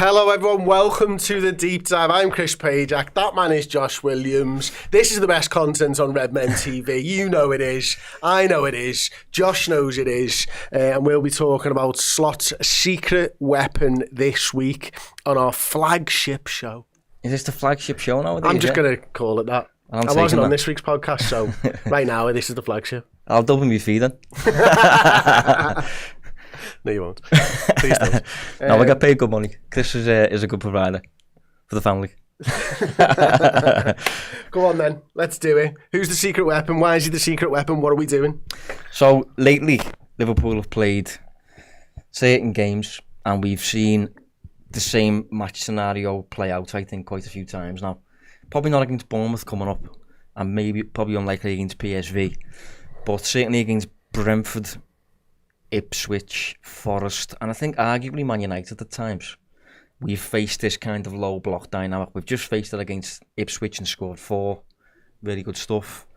Hello everyone, welcome to the Deep Dive. I'm Chris Pajak, that man is Josh Williams. This is the best content on Redmen TV. You know it is, I know it is, Josh knows it is, and we'll be talking about Slot's secret weapon this week on our flagship show. Is this the flagship show nowadays? I'm just going to call it that. I wasn't on this week's podcast, so right now this is the flagship. I'll double my fee then. No, you won't. Please don't. No, we get paid good money. Chris is a good provider for the family. Go on then, let's do it. Who's the secret weapon? Why is he the secret weapon? What are we doing? So, lately, Liverpool have played certain games and we've seen the same match scenario play out, I think, quite a few times now. Probably not against Bournemouth coming up, and probably unlikely against PSV, but certainly against Brentford, Ipswich, Forest, and I think arguably Man United at times. We've faced this kind of low block dynamic. We've just faced it against Ipswich and scored 4. Really good stuff.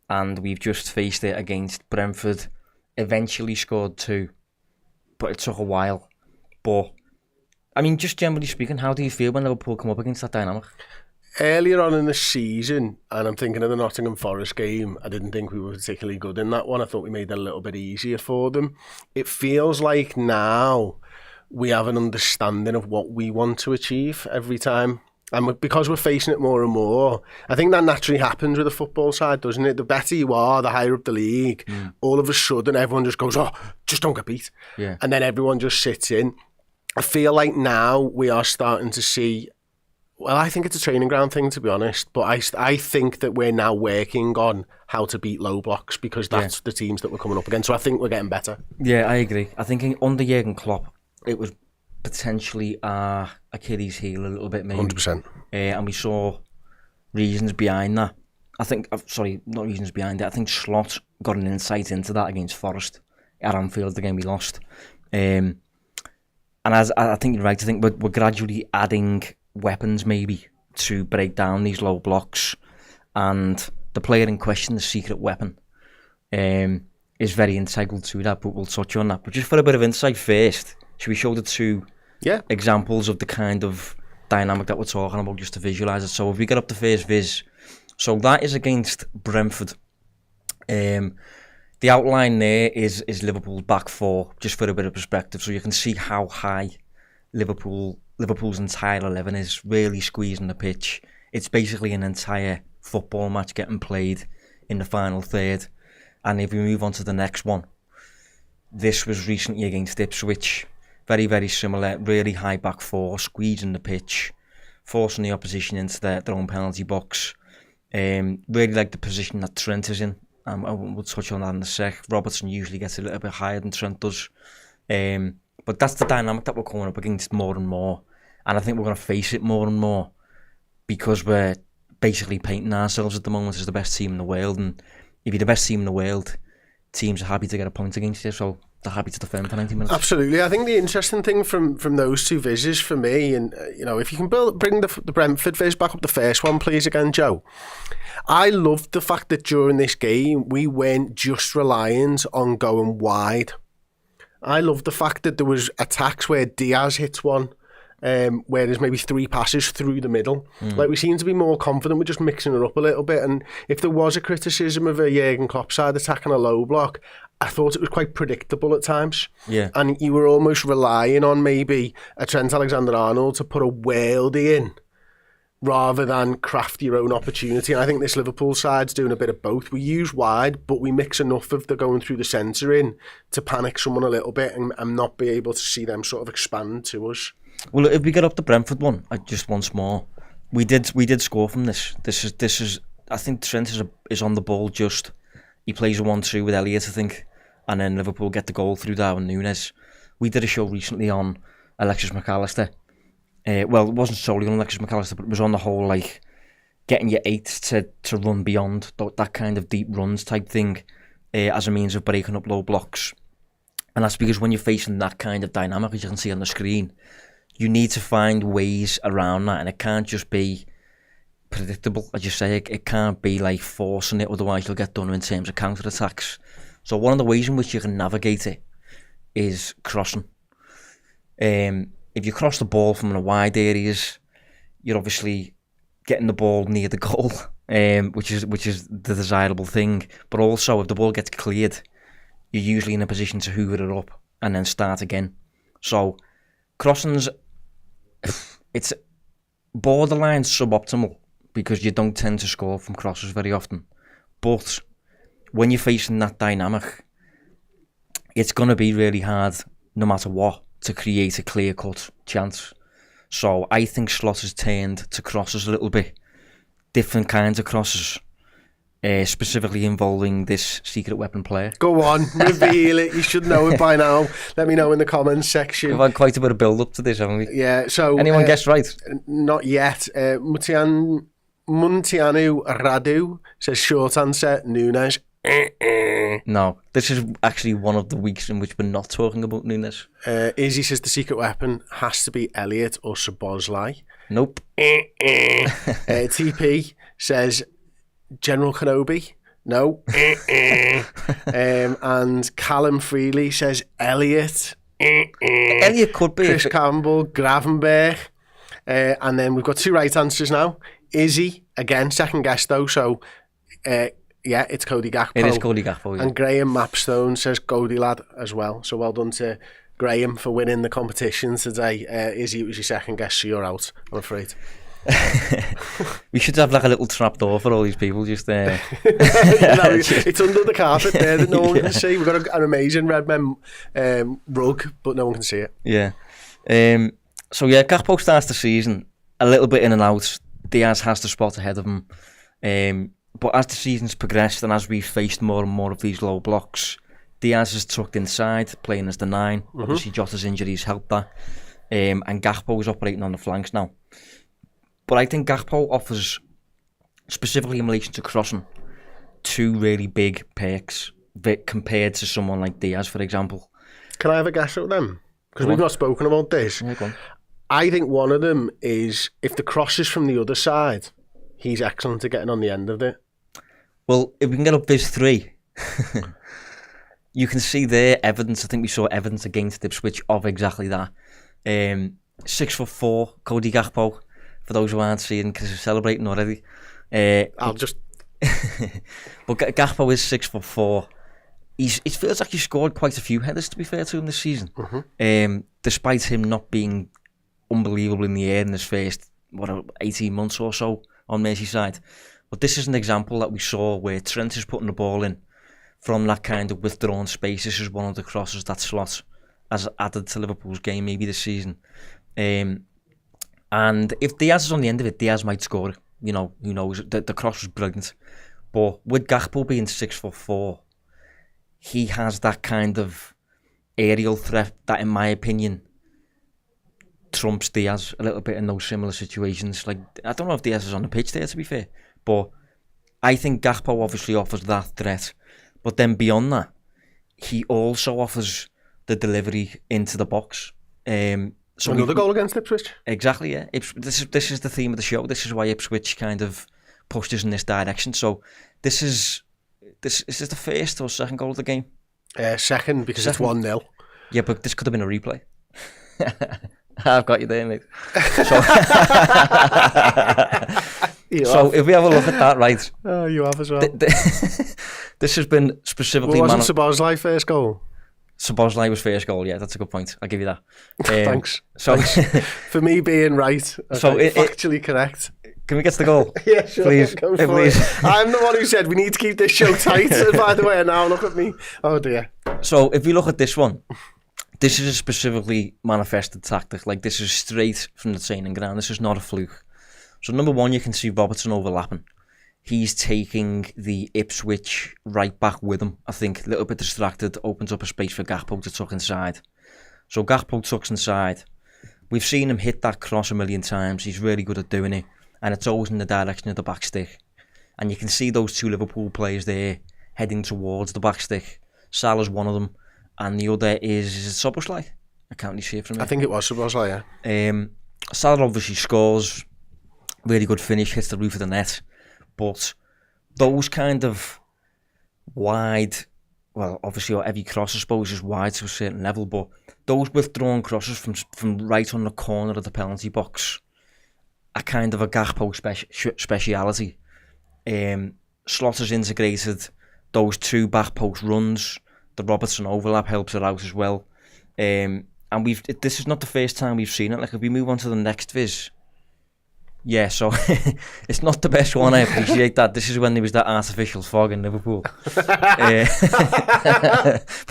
And we've just faced it against Brentford. Eventually scored 2. But it took a while. But, I mean, just generally speaking, how do you feel when Liverpool come up against that dynamic? Earlier on in the season, and I'm thinking of the Nottingham Forest game, I didn't think we were particularly good in that one. I thought we made it a little bit easier for them. It feels like now we have an understanding of what we want to achieve every time. And because we're facing it more and more, I think that naturally happens with the football side, doesn't it? The better you are, the higher up the league, all of a sudden everyone just goes, oh, just don't get beat. Yeah. And then everyone just sits in. I feel like now we are starting to see... Well, I think it's a training ground thing, to be honest. But I think that we're now working on how to beat low blocks because that's the teams that we're coming up against. So I think we're getting better. Yeah, I agree. I think under Jurgen Klopp, it was potentially our Achilles heel a little bit, maybe. 100%. And we saw reasons behind that. I think, sorry, not reasons behind it. I think Slot got an insight into that against Forest at Anfield, the game we lost. And as I think you're right, I think we're gradually adding weapons maybe to break down these low blocks, and the player in question, the secret weapon, is very integral to that, but we'll touch on that. But just for a bit of insight first, should we show the 2 examples of the kind of dynamic that we're talking about just to visualise it? So if we get up the first viz, so that is against Brentford. The outline there is Liverpool's back 4, just for a bit of perspective, so you can see how high Liverpool's entire 11 is really squeezing the pitch. It's basically an entire football match getting played in the final third. And if we move on to the next one, this was recently against Ipswich. Very, very similar, really high back 4, squeezing the pitch, forcing the opposition into their own penalty box. Really like the position that Trent is in. We'll touch on that in a sec. Robertson usually gets a little bit higher than Trent does. But that's the dynamic that we're coming up against more and more. And I think we're going to face it more and more because we're basically painting ourselves at the moment as the best team in the world. And if you're the best team in the world, teams are happy to get a point against you. So they're happy to defend for 90 minutes. Absolutely. I think the interesting thing from those 2 vizzes for me, and if you can bring the Brentford viz back up, the first one, please, again, Joe. I loved the fact that during this game, we weren't just reliant on going wide. I love the fact that there was attacks where Diaz hits one, where there's maybe 3 passes through the middle. Like, we seem to be more confident with just mixing it up a little bit. And if there was a criticism of a Jurgen Klopp side attacking a low block, I thought it was quite predictable at times. Yeah. And you were almost relying on maybe a Trent Alexander-Arnold to put a worldie in rather than craft your own opportunity. And I think this Liverpool side's doing a bit of both. We use wide, but we mix enough of the going through the centre in to panic someone a little bit and not be able to see them sort of expand to us. Well, if we get up the Brentford one, just once more, we did score from this. This is. I think Trent is on the ball just. He plays a 1-2 with Elliott, I think, and then Liverpool get the goal through Darwin Núñez. We did a show recently on Alexis McAllister. Well, it wasn't solely on Alexis McAllister, but it was on the whole, like, getting your 8 to run beyond that kind of deep runs type thing as a means of breaking up low blocks. And that's because when you're facing that kind of dynamic, as you can see on the screen, you need to find ways around that, and it can't just be predictable, as you say. It can't be like forcing it, otherwise you'll get done in terms of counter-attacks. So one of the ways in which you can navigate it is crossing. if you cross the ball from the wide areas, you're obviously getting the ball near the goal, which is the desirable thing. But also, if the ball gets cleared, you're usually in a position to hoover it up and then start again. So, crossings, it's borderline suboptimal because you don't tend to score from crosses very often. But when you're facing that dynamic, it's going to be really hard, no matter what, to create a clear-cut chance. So I think Slot has turned to crosses a little bit. Different kinds of crosses. Specifically involving this secret weapon player. Go on, reveal it. You should know it by now. Let me know in the comments section. We've had quite a bit of build-up to this, haven't we? Yeah, so... Anyone guessed right? Not yet. Muntianu Radu says short answer, Nunes. No, this is actually one of the weeks in which we're not talking about Nunes. Izzy says the secret weapon has to be Elliot or Szoboszlai. Nope. TP says General Kenobi. No. And Callum Freely says Elliot. Elliot could be. Chris Campbell, Gravenberg. And then we've got 2 right answers now. Izzy, again, second guess though, so... yeah, it's Cody Gakpo. It is Cody Gakpo, yeah. And Graham Mapstone says Cody lad as well. So well done to Graham for winning the competition today. Izzy, it was your second guess, so you're out, I'm afraid. We should have like a little trap door for all these people just there. It's under the carpet there that no one can see. We've got an amazing Redmen rug, but no one can see it. Yeah. So yeah, Gakpo starts the season a little bit in and out. Diaz has the spot ahead of him. But as the season's progressed and as we've faced more and more of these low blocks, Diaz is tucked inside, playing as the 9. Mm-hmm. Obviously, Jota's injuries helped that. And Gakpo is operating on the flanks now. But I think Gakpo offers, specifically in relation to crossing, 2 really big perks compared to someone like Diaz, for example. Can I have a guess at them? Because we've not spoken about this. Yeah, go on. I think one of them is if the cross is from the other side, he's excellent at getting on the end of it. Well, if we can get up these 3, you can see there evidence. I think we saw evidence against Ipswich of exactly that. 6'4", Cody Gakpo. For those who aren't seeing, because they're celebrating already. I'll just... But Gakpo is 6'4". It feels like he scored quite a few headers, to be fair to him, this season. Mm-hmm. Despite him not being unbelievable in the air in his first 18 months or so on Merseyside. But this is an example that we saw where Trent is putting the ball in from that kind of withdrawn space. This is one of the crosses that Slot has added to Liverpool's game maybe this season. And if Diaz is on the end of it, Diaz might score it. You know, who knows? The cross was brilliant. But with Gakpo being 6'4", he has that kind of aerial threat that, in my opinion, trumps Diaz a little bit in those similar situations. Like, I don't know if Diaz is on the pitch there, to be fair, but I think Gakpo obviously offers that threat. But then beyond that, he also offers the delivery into the box. So another goal against Ipswich. Exactly, yeah. This is the theme of the show. This is why Ipswich kind of pushed us in this direction. So is this the first or second goal of the game? Second, because it's 1-0. Yeah, but this could have been a replay. I've got you there, mate. So if we have a look at that, right? Oh, you have as well. This has been specifically... Well, wasn't Szoboszlai first goal? Szoboszlai was first goal, yeah, that's a good point. I'll give you that. Thanks. So Thanks for me being right. So factually correct. Can we get to the goal? Yeah, sure. Please. Please. I'm the one who said we need to keep this show tight. By the way, now look at me. Oh dear. So if you look at this one, this is a specifically manifested tactic. Like, this is straight from the training ground. This is not a fluke. So number one, you can see Robertson overlapping. He's taking the Ipswich right back with him. I think a little bit distracted, opens up a space for Gakpo to tuck inside. So Gakpo tucks inside. We've seen him hit that cross a million times. He's really good at doing it. And it's always in the direction of the back stick. And you can see those 2 Liverpool players there heading towards the back stick. Salah's one of them. And the other is it Szoboszlai? I can't really see it from here. I think it was Szoboszlai, yeah. Salah obviously scores. Really good finish, hits the roof of the net. But those kind of wide well, obviously every cross I suppose is wide to a certain level, but those withdrawn crosses from right on the corner of the penalty box are kind of a Gakpo speciality. Slot has integrated those two back post runs. The Robertson overlap helps it out as well. And this is not the first time we've seen it. Like, if we move on to the next viz, yeah, so it's not the best one. I appreciate that. This is when there was that artificial fog in Liverpool for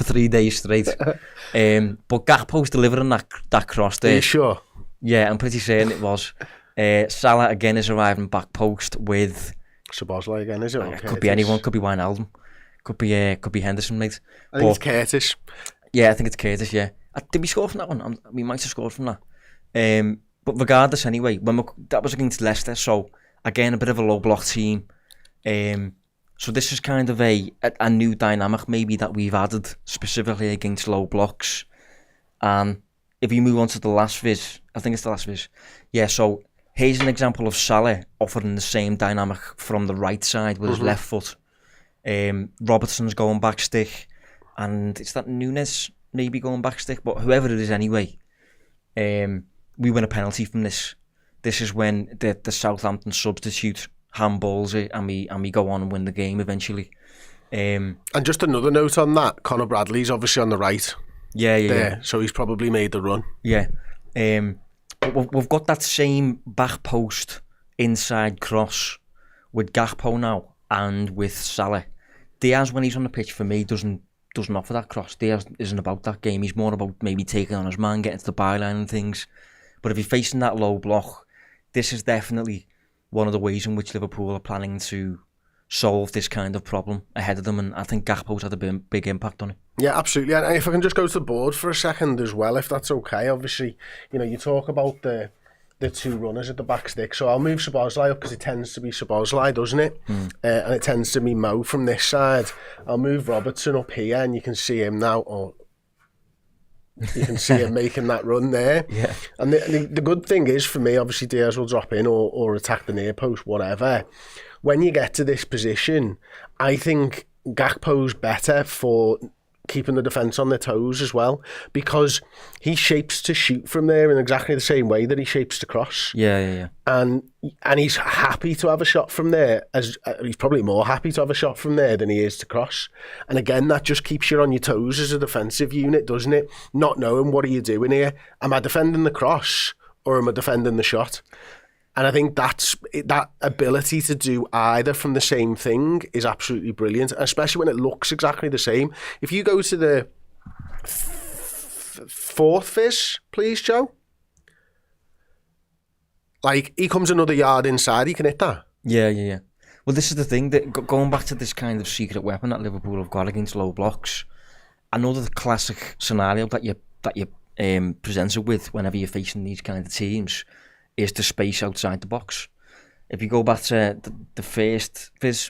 3 days straight. But Gakpo's delivering that cross there. Are you sure? Yeah, I'm pretty certain it was. Salah again is arriving back post with Szoboszlai again, is it? It could be anyone. Could be Wijnaldum. Could be Henderson, mate. I think it's Curtis. Yeah, I think it's Curtis. Yeah, did we score from that one? We might have scored from that. But regardless, anyway, that was against Leicester, so again a bit of a low block team. So this is kind of a new dynamic maybe that we've added specifically against low blocks. And if you move on to the last viz, I think it's the last viz. Yeah, so here's an example of Salah offering the same dynamic from the right side with his left foot. Robertson's going back stick, and it's that Nunes maybe going back stick, but whoever it is anyway. We win a penalty from this. This is when the Southampton substitute handballs it, and we go on and win the game eventually. And just another note on that, Conor Bradley's obviously on the right. Yeah. So he's probably made the run. Yeah. But we've got that same back post inside cross with Gakpo now and with Salah. Diaz, when he's on the pitch, for me, doesn't offer that cross. Diaz isn't about that game. He's more about maybe taking on his man, getting to the byline and things. But if you're facing that low block, this is definitely one of the ways in which Liverpool are planning to solve this kind of problem ahead of them, and I think Gakpo's had a big impact on it. Yeah, absolutely. And if I can just go to the board for a second as well, if that's okay. Obviously, you talk about the two runners at the back stick, so I'll move Szoboszlai up because it tends to be Szoboszlai, doesn't it? And it tends to be Mo from this side. I'll move Robertson up here, and you can see him now, you can see him making that run there. Yeah. And the good thing is, for me, obviously Diaz will drop in or attack the near post, whatever. When you get to this position, I think Gakpo's better for keeping the defence on their toes as well, because he shapes to shoot from there in exactly the same way that he shapes to cross. Yeah. And he's happy to have a shot from there, as he's probably more happy to have a shot from there than he is to cross. And again, that just keeps you on your toes as a defensive unit, doesn't it? Not knowing what are you doing here. Am I defending the cross or am I defending the shot? And I think that ability to do either from the same thing is absolutely brilliant, especially when it looks exactly the same. If you go to the fourth fish, please, Joe. Like, he comes another yard inside, he can hit that. Yeah. Well, this is the thing, that going back to this kind of secret weapon that Liverpool have got against low blocks, another classic scenario that you present it with whenever you're facing these kind of teams is the space outside the box. If you go back to the first viz,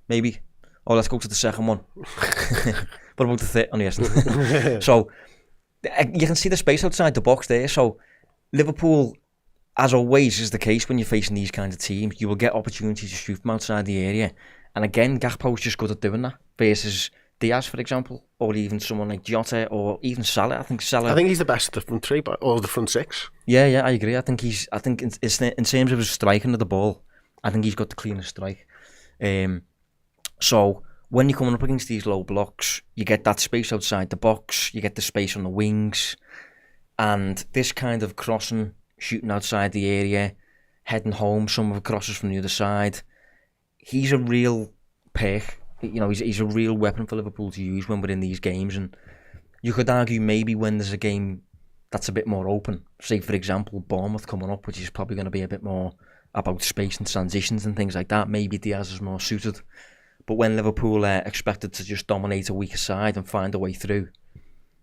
maybe, or let's go to the second one. What about the third? Oh, yes. So you can see the space outside the box there. So Liverpool, as always is the case when you're facing these kinds of teams, you will get opportunities to shoot from outside the area. And again, Gakpo's just good at doing that versus Diaz, for example, or even someone like Jota, or even Salah. I think he's the best of the front three, or the front six. Yeah, I agree. I think in terms of his striking of the ball, I think he's got the cleanest strike. So when you're coming up against these low blocks, you get that space outside the box, you get the space on the wings, and this kind of crossing, shooting outside the area, heading home, some of the crosses from the other side. He's a real perk. He's a real weapon for Liverpool to use when we're in these games, and you could argue maybe when there's a game that's a bit more open, say for example Bournemouth coming up, which is probably going to be a bit more about space and transitions and things like that, maybe Diaz is more suited. But when Liverpool are expected to just dominate a weaker side and find a way through,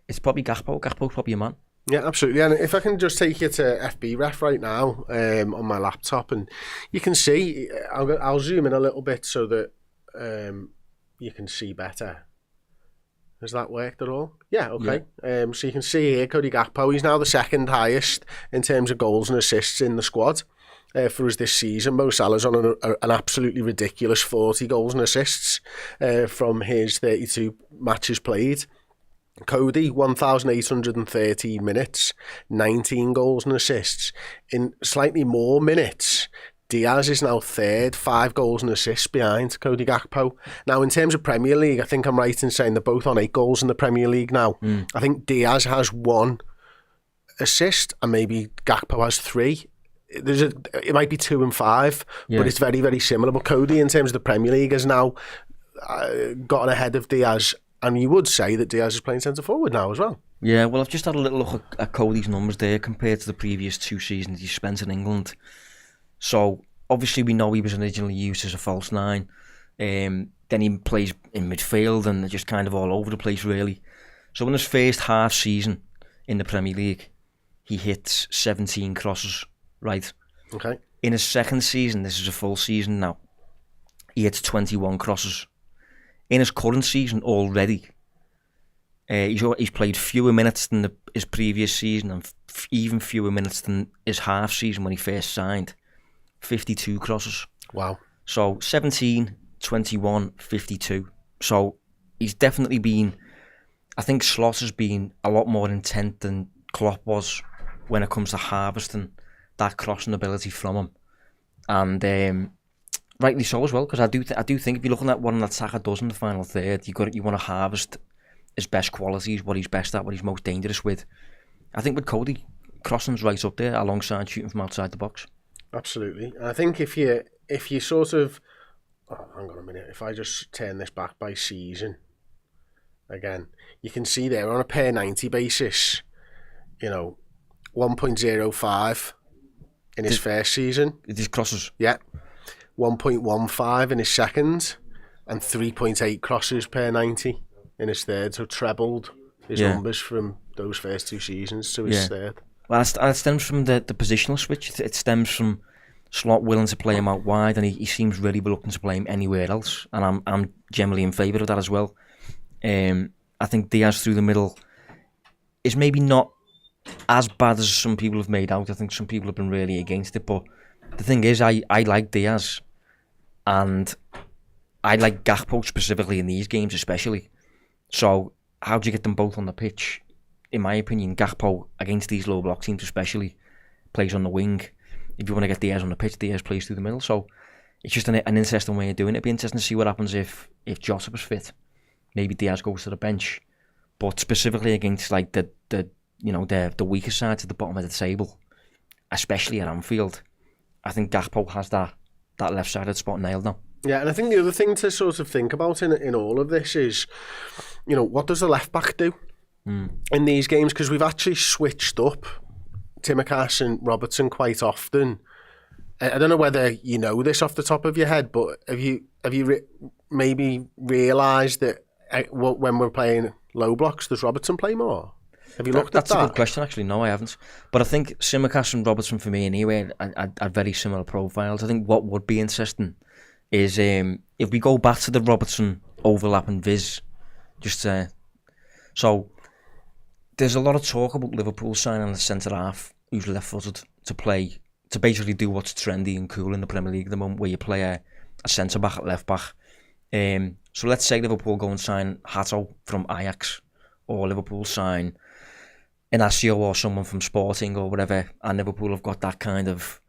it's probably Gakpo. Gakpo's probably a man. Yeah, absolutely. And if I can just take you to FB Ref right now on my laptop, and you can see, I'll zoom in a little bit so that you can see better. Has that worked at all? Yeah, okay. Yeah. So you can see here, Cody Gakpo, he's now the second highest in terms of goals and assists in the squad. for us this season. Mo Salah's on an absolutely ridiculous 40 goals and assists from his 32 matches played. Cody, 1,813 minutes, 19 goals and assists. In slightly more minutes, Diaz is now third, 5 goals and assists behind Cody Gakpo. Now, in terms of Premier League, I think I'm right in saying they're both on 8 goals in the Premier League now. I think Diaz has 1 assist and maybe Gakpo has 3. It might be 2 and 5, but it's very, very similar. But Cody, in terms of the Premier League, has now gotten ahead of Diaz. And you would say that Diaz is playing centre forward now as well. Yeah, well, I've just had a little look at Cody's numbers there compared to the previous 2 seasons he spent in England. So, obviously, we know he was originally used as a false 9. Then he plays in midfield and just kind of all over the place, really. So, in his first half season in the Premier League, he hits 17 crosses, right? Okay. In his second season, this is a full season now, he hits 21 crosses. In his current season already, he's played fewer minutes than his previous season and even fewer minutes than his half season when he first signed. 52 crosses. Wow. So 17, 21, 52. So he's definitely been, I think Slot has been a lot more intent than Klopp was when it comes to harvesting that crossing ability from him. And rightly so as well, because I do think if you're looking at what an attacker does in the final third, you want to harvest his best qualities, what he's best at, what he's most dangerous with. I think with Cody, crossing's right up there alongside shooting from outside the box. Absolutely. I think if you sort of, hang on a minute, if I just turn this back by season again, you can see there on a per 90 basis, 1.05 in his first season. His crosses? Yeah. 1.15 in his second and 3.8 crosses per 90 in his third, so trebled his numbers from those first 2 seasons to his third. Well, it stems from the positional switch. It stems from Slot willing to play him out wide, and he seems really reluctant to play him anywhere else, and I'm generally in favour of that as well. I think Diaz through the middle is maybe not as bad as some people have made out. I think some people have been really against it, but the thing is, I like Diaz, and I like Gakpo specifically in these games especially. So how do you get them both on the pitch? In my opinion, Gakpo against these low block teams especially plays on the wing. If you want to get Diaz on the pitch, Diaz plays through the middle. So it's just an interesting way of doing it. It'd be interesting to see what happens if Jota was fit. Maybe Diaz goes to the bench, but specifically against like the weaker sides at the bottom of the table, especially at Anfield, I think Gakpo has that left-sided spot nailed now. Yeah, and I think the other thing to sort of think about in all of this is, what does the left-back do in these games? Because we've actually switched up Tsimikas and Robertson quite often. I don't know whether you know this off the top of your head, but have you maybe realised that when we're playing low blocks, does Robertson play more? Have you looked at that? That's a good question, actually. No, I haven't. But I think Tsimikas and Robertson, for me anyway, are very similar profiles. I think what would be interesting is if we go back to the Robertson overlapping Viz, so there's a lot of talk about Liverpool signing a centre half who's left-footed to basically do what's trendy and cool in the Premier League at the moment, where you play a centre back at left back. So let's say Liverpool go and sign Hato from Ajax, or Liverpool sign Inacio or someone from Sporting or whatever, and Liverpool have got that kind of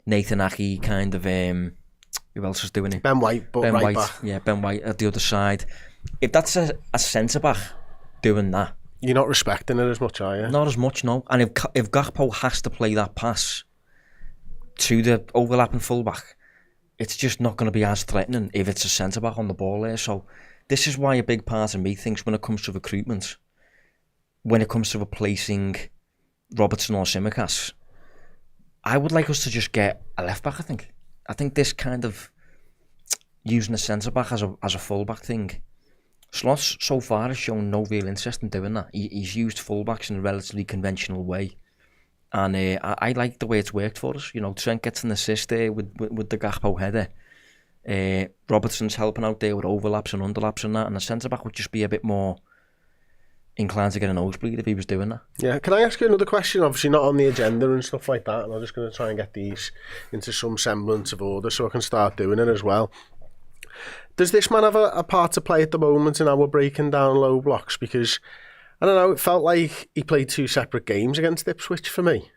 Nathan Ake kind of who else is doing it? Ben White, but right back. Yeah, Ben White at the other side. If that's a centre back doing that, you're not respecting it as much, are you? Not as much, no. And if Gakpo has to play that pass to the overlapping fullback, it's just not going to be as threatening if it's a centre back on the ball there. So this is why a big part of me thinks when it comes to recruitment, when it comes to replacing Robertson or Tsimikas, I would like us to just get a left back. I think this kind of using a centre back as a full back thing, Slot so far has shown no real interest in doing that. He's used fullbacks in a relatively conventional way, and I like the way it's worked for us. Trent gets an assist there with the Gakpo header. Robertson's helping out there with overlaps and underlaps and that, and the centre back would just be a bit more inclined to get a nosebleed if he was doing that. Yeah, can I ask you another question? Obviously not on the agenda and stuff like that, and I'm just going to try and get these into some semblance of order so I can start doing it as well. Does this man have a part to play at the moment in our breaking down low blocks? Because, I don't know, it felt like he played 2 separate games against Ipswich for me.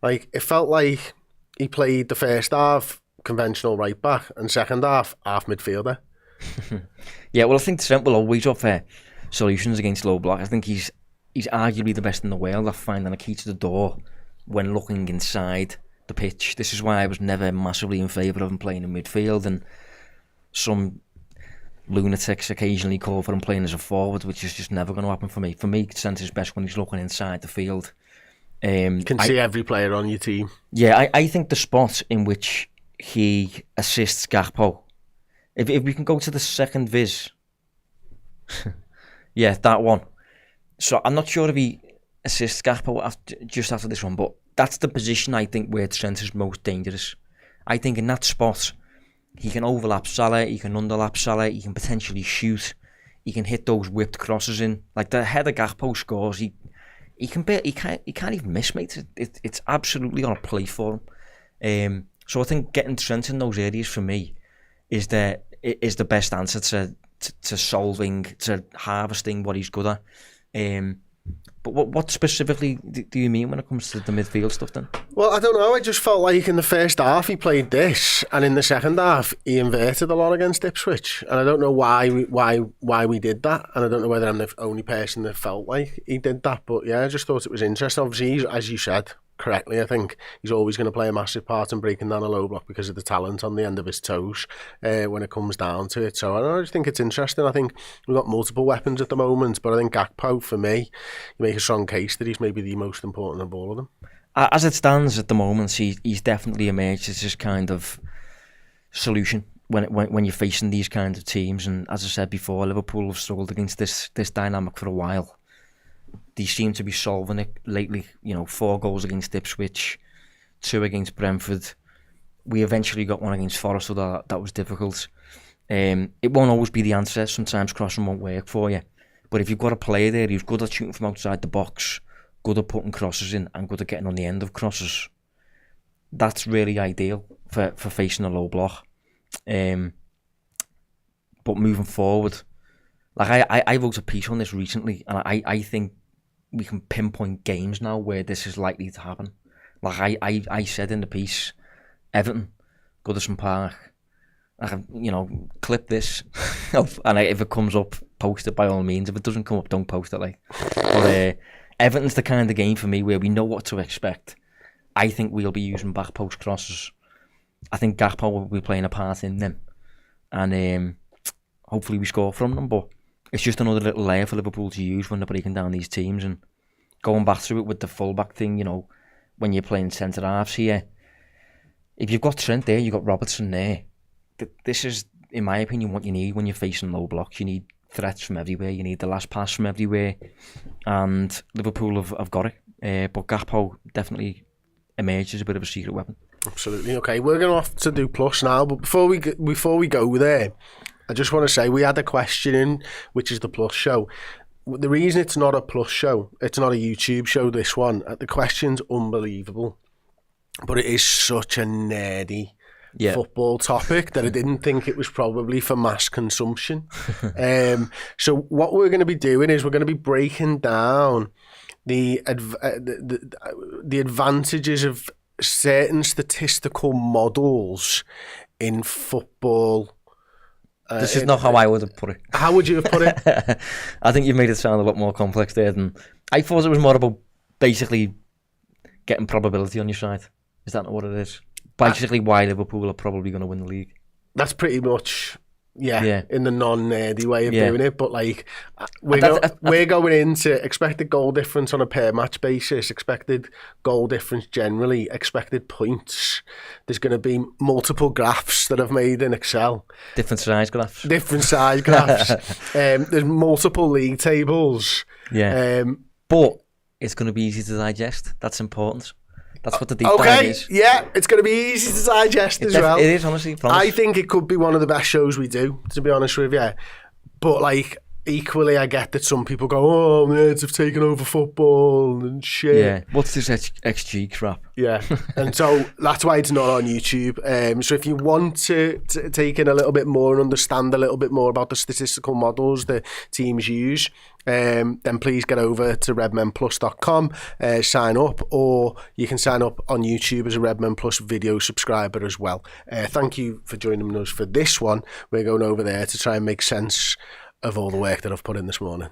Like, it felt like he played the first half conventional right back and second half midfielder. Yeah, well, I think Trent will always offer solutions against low block. I think he's arguably the best in the world at finding a key to the door when looking inside the pitch. This is why I was never massively in favour of him playing in midfield, and some lunatics occasionally call for him playing as a forward, which is just never going to happen for me. For me, Trent is best when he's looking inside the field. You can see every player on your team. Yeah, I think the spot in which he assists Gakpo, if we can go to the second viz, yeah, that one. So I'm not sure if he assists Gakpo just after this one, but that's the position I think where Trent is most dangerous. I think in that spot, he can overlap Salah, he can underlap Salah, he can potentially shoot, he can hit those whipped crosses in. Like the header Gakpo scores, he can't even miss, mate. It's absolutely on a plate for him. So I think getting Trent in those areas for me is the best answer to solving, to harvesting what he's good at. But what specifically do you mean when it comes to the midfield stuff then? Well, I don't know. I just felt like in the first half he played this, and in the second half he inverted a lot against Ipswich, and I don't know why we did that, and I don't know whether I'm the only person that felt like he did that. But yeah, I just thought it was interesting. Obviously, as you said correctly, I think he's always going to play a massive part in breaking down a low block because of the talent on the end of his toes when it comes down to it. So I just think it's interesting. I think we've got multiple weapons at the moment, but I think Gakpo, for me, you make a strong case that he's maybe the most important of all of them. As it stands at the moment, he's definitely emerged as this kind of solution when you're facing these kinds of teams. And as I said before, Liverpool have struggled against this dynamic for a while. They seem to be solving it lately. 4 goals against Ipswich, 2 against Brentford. We eventually got one against Forest, so that was difficult. It won't always be the answer. Sometimes crossing won't work for you. But if you've got a player there who's good at shooting from outside the box, good at putting crosses in, and good at getting on the end of crosses, that's really ideal for facing a low block. But moving forward, like I wrote a piece on this recently, and I think we can pinpoint games now where this is likely to happen. Like I said in the piece, Everton, Goodison Park, I can, clip this, and if it comes up, post it by all means. If it doesn't come up, don't post it. But Everton's the kind of game for me where we know what to expect. I think we'll be using back post crosses. I think Gakpo will be playing a part in them, and hopefully we score from them. But it's just another little layer for Liverpool to use when they're breaking down these teams. And going back through it with the fullback thing, when you're playing centre halves here, if you've got Trent there, you've got Robertson there. This is, in my opinion, what you need when you're facing low blocks. You need threats from everywhere. You need the last pass from everywhere. And Liverpool have got it. But Gakpo definitely emerged as a bit of a secret weapon. Absolutely. Okay, we're going to have to do plus now. But before we go there, I just want to say we had a question in, which is the plus show. The reason it's not a plus show, it's not a YouTube show, this one, the question's unbelievable. But it is such a nerdy football topic that I didn't think it was probably for mass consumption. So what we're going to be doing is we're going to be breaking down the advantages of certain statistical models in football. This is not how I would have put it. How would you have put it? I think you've made it sound a lot more complex there than I thought. It was more about basically getting probability on your side. Is that not what it is? Basically why Liverpool are probably going to win the league. That's pretty much, in the non-nerdy way of doing it. But we're going into expected goal difference on a per match basis, expected goal difference generally, expected points. There's going to be multiple graphs that I've made in Excel. Different size graphs. There's multiple league tables. But it's going to be easy to digest. That's important. That's what the deep dive is. Yeah, it's going to be easy to digest as well. It is, honestly. I think it could be one of the best shows we do, to be honest with you. But equally, I get that some people go, "Oh, nerds have taken over football and shit." Yeah, what's this XG crap? Yeah, and so that's why it's not on YouTube. So if you want to take in a little bit more and understand a little bit more about the statistical models that teams use, then please get over to redmenplus.com, sign up, or you can sign up on YouTube as a Redmen Plus video subscriber as well. Thank you for joining us for this one. We're going over there to try and make sense of all the work that I've put in this morning.